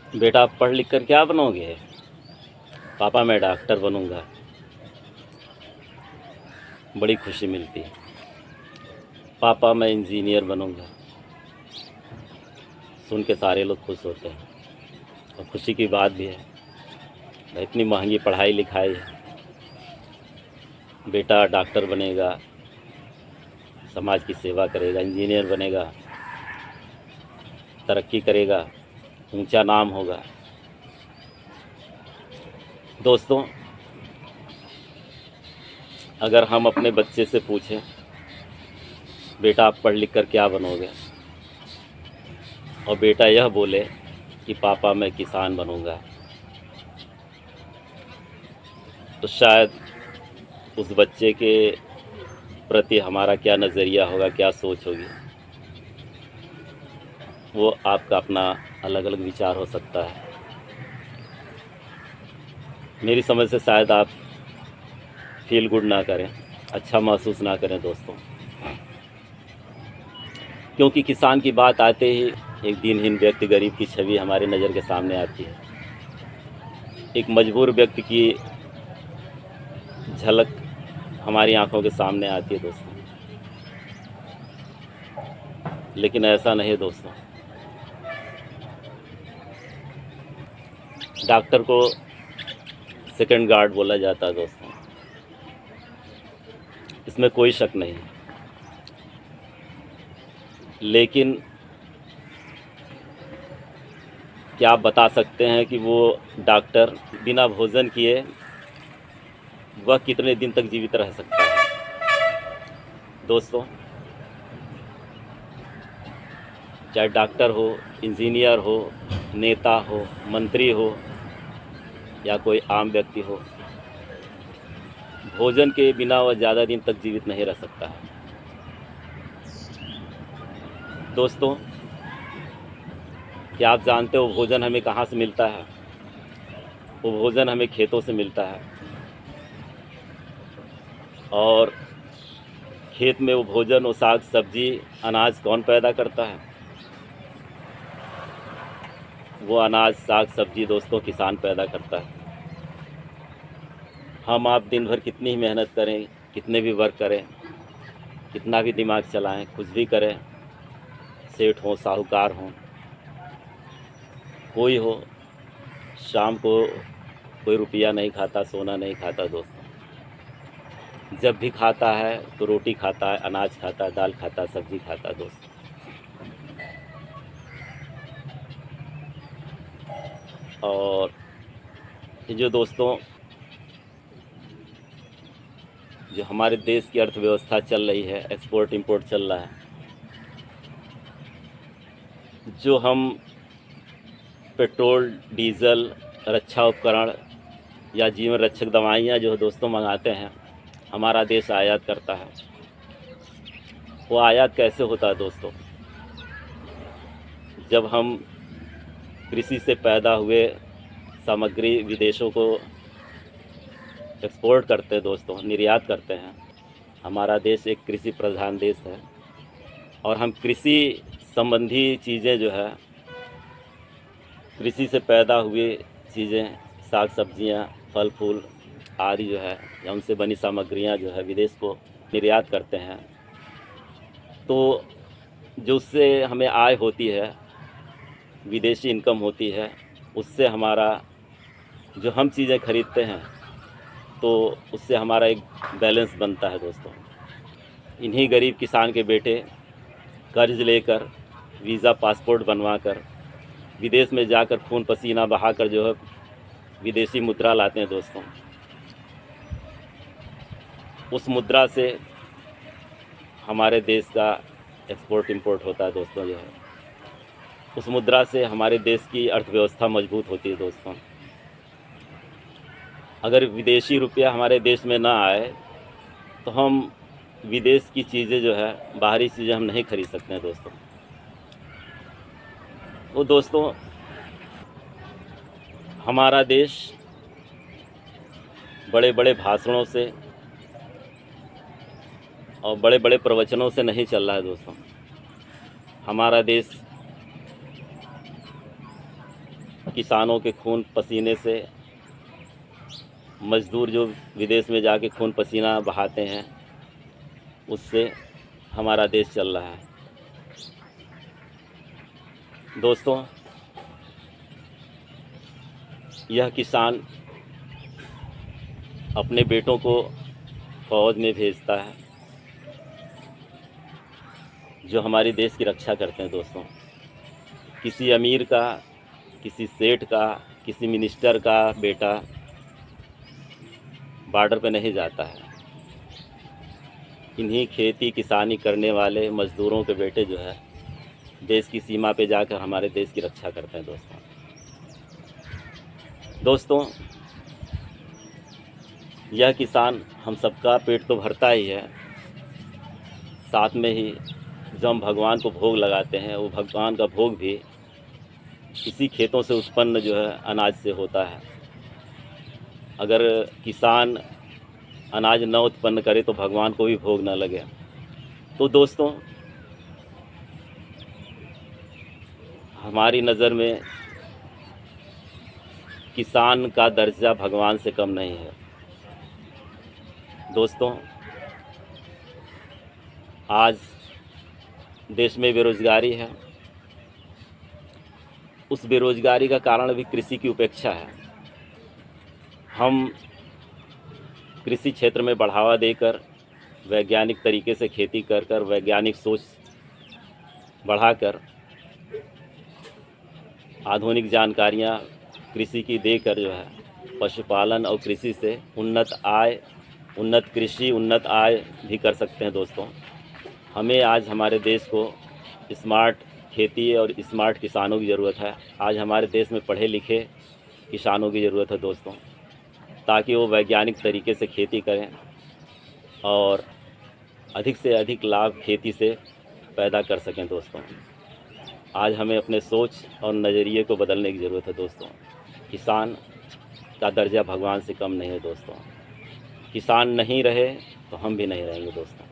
बेटा आप पढ़ लिख कर क्या बनोगे? पापा मैं डॉक्टर बनूंगा। बड़ी खुशी मिलती है। पापा मैं इंजीनियर बनूंगा। सुन के सारे लोग खुश होते हैं और खुशी की बात भी है। इतनी महंगी पढ़ाई लिखाई है, बेटा डॉक्टर बनेगा, समाज की सेवा करेगा, इंजीनियर बनेगा, तरक्की करेगा, ऊंचा नाम होगा। दोस्तों, अगर हम अपने बच्चे से पूछें बेटा आप पढ़ लिख कर क्या बनोगे, और बेटा यह बोले कि पापा मैं किसान बनूंगा, तो शायद उस बच्चे के प्रति हमारा क्या नज़रिया होगा, क्या सोच होगी, वो आपका अपना अलग अलग विचार हो सकता है। मेरी समझ से शायद आप फील गुड ना करें, अच्छा महसूस ना करें दोस्तों, क्योंकि किसान की बात आते ही एक दिनहीन व्यक्ति, गरीब की छवि हमारी नज़र के सामने आती है। एक मजबूर व्यक्ति की झलक हमारी आंखों के सामने आती है दोस्तों। लेकिन ऐसा नहीं है दोस्तों। डॉक्टर को सेकंड गार्ड बोला जाता है दोस्तों, इसमें कोई शक नहीं है। लेकिन क्या आप बता सकते हैं कि वो डॉक्टर बिना भोजन किए वह कितने दिन तक जीवित रह सकता है? दोस्तों, चाहे डॉक्टर हो, इंजीनियर हो, नेता हो, मंत्री हो या कोई आम व्यक्ति हो, भोजन के बिना वह ज़्यादा दिन तक जीवित नहीं रह सकता है। दोस्तों, क्या आप जानते हो भोजन हमें कहाँ से मिलता है? वो भोजन हमें खेतों से मिलता है, और खेत में वो भोजन, वो साग सब्जी, अनाज कौन पैदा करता है? वो अनाज, साग सब्जी दोस्तों किसान पैदा करता है। हम आप दिन भर कितनी ही मेहनत करें, कितने भी वर्क करें, कितना भी दिमाग चलाएं, कुछ भी करें, सेठ हों, साहूकार हों, कोई हो, शाम को कोई रुपया नहीं खाता, सोना नहीं खाता दोस्तों। जब भी खाता है तो रोटी खाता है, अनाज खाता है, दाल खाता है, सब्जी खाता है दोस्तों। और ये जो दोस्तों, जो हमारे देश की अर्थव्यवस्था चल रही है, एक्सपोर्ट इंपोर्ट चल रहा है, जो हम पेट्रोल, डीजल, रक्षा उपकरण या जीवन रक्षक दवाइयाँ जो दोस्तों मंगाते हैं, हमारा देश आयात करता है। वो आयात कैसे होता है दोस्तों? जब हम कृषि से पैदा हुए सामग्री विदेशों को एक्सपोर्ट करते हैं दोस्तों, निर्यात करते हैं। हमारा देश एक कृषि प्रधान देश है, और हम कृषि संबंधी चीज़ें जो है, कृषि से पैदा हुए चीज़ें, साग सब्जियां, फल फूल आदि जो है, या उनसे बनी सामग्रियां जो है विदेश को निर्यात करते हैं। तो जो उससे हमें आय होती है, विदेशी इनकम होती है, उससे हमारा जो हम चीज़ें खरीदते हैं, तो उससे हमारा एक बैलेंस बनता है दोस्तों। इन्हीं गरीब किसान के बेटे कर्ज लेकर, वीज़ा पासपोर्ट बनवाकर, विदेश में जाकर खून पसीना बहाकर जो है विदेशी मुद्रा लाते हैं दोस्तों। उस मुद्रा से हमारे देश का एक्सपोर्ट इंपोर्ट होता है दोस्तों जो है। उस मुद्रा से हमारे देश की अर्थव्यवस्था मजबूत होती है दोस्तों। अगर विदेशी रुपया हमारे देश में ना आए तो हम विदेश की चीज़ें जो है, बाहरी चीज़ें हम नहीं खरीद सकते हैं दोस्तों। तो दोस्तों, हमारा देश बड़े बड़े भाषणों से और बड़े बड़े प्रवचनों से नहीं चल रहा है दोस्तों। हमारा देश किसानों के खून पसीने से, मज़दूर जो विदेश में जाके खून पसीना बहाते हैं, उससे हमारा देश चल रहा है। दोस्तों, यह किसान अपने बेटों को फ़ौज में भेजता है, जो हमारे देश की रक्षा करते हैं। दोस्तों, किसी अमीर का, किसी सेठ का, किसी मिनिस्टर का बेटा बॉर्डर पे नहीं जाता है। इन्हीं खेती किसानी करने वाले मज़दूरों के बेटे जो है देश की सीमा पे जाकर हमारे देश की रक्षा करते हैं। दोस्तों, यह किसान हम सबका पेट तो भरता ही है, साथ में ही जब हम भगवान को भोग लगाते हैं, वो भगवान का भोग भी इसी खेतों से उत्पन्न जो है अनाज से होता है। अगर किसान अनाज न उत्पन्न करे तो भगवान को भी भोग न लगे। तो दोस्तों, हमारी नज़र में किसान का दर्जा भगवान से कम नहीं है। दोस्तों, आज देश में बेरोज़गारी है। उस बेरोज़गारी का कारण भी कृषि की उपेक्षा है। हम कृषि क्षेत्र में बढ़ावा देकर, वैज्ञानिक तरीके से खेती कर वैज्ञानिक सोच बढ़ाकर, आधुनिक जानकारियाँ कृषि की देकर जो है पशुपालन और कृषि से उन्नत आय, उन्नत कृषि, उन्नत आय भी कर सकते हैं। दोस्तों, हमें आज हमारे देश को स्मार्ट खेती और स्मार्ट किसानों की ज़रूरत है। आज हमारे देश में पढ़े लिखे किसानों की ज़रूरत है दोस्तों, ताकि वो वैज्ञानिक तरीके से खेती करें और अधिक से अधिक लाभ खेती से पैदा कर सकें। दोस्तों, आज हमें अपने सोच और नज़रिए को बदलने की ज़रूरत है। दोस्तों, किसान का दर्जा भगवान से कम नहीं है। दोस्तों, किसान नहीं रहे तो हम भी नहीं रहेंगे। दोस्तों।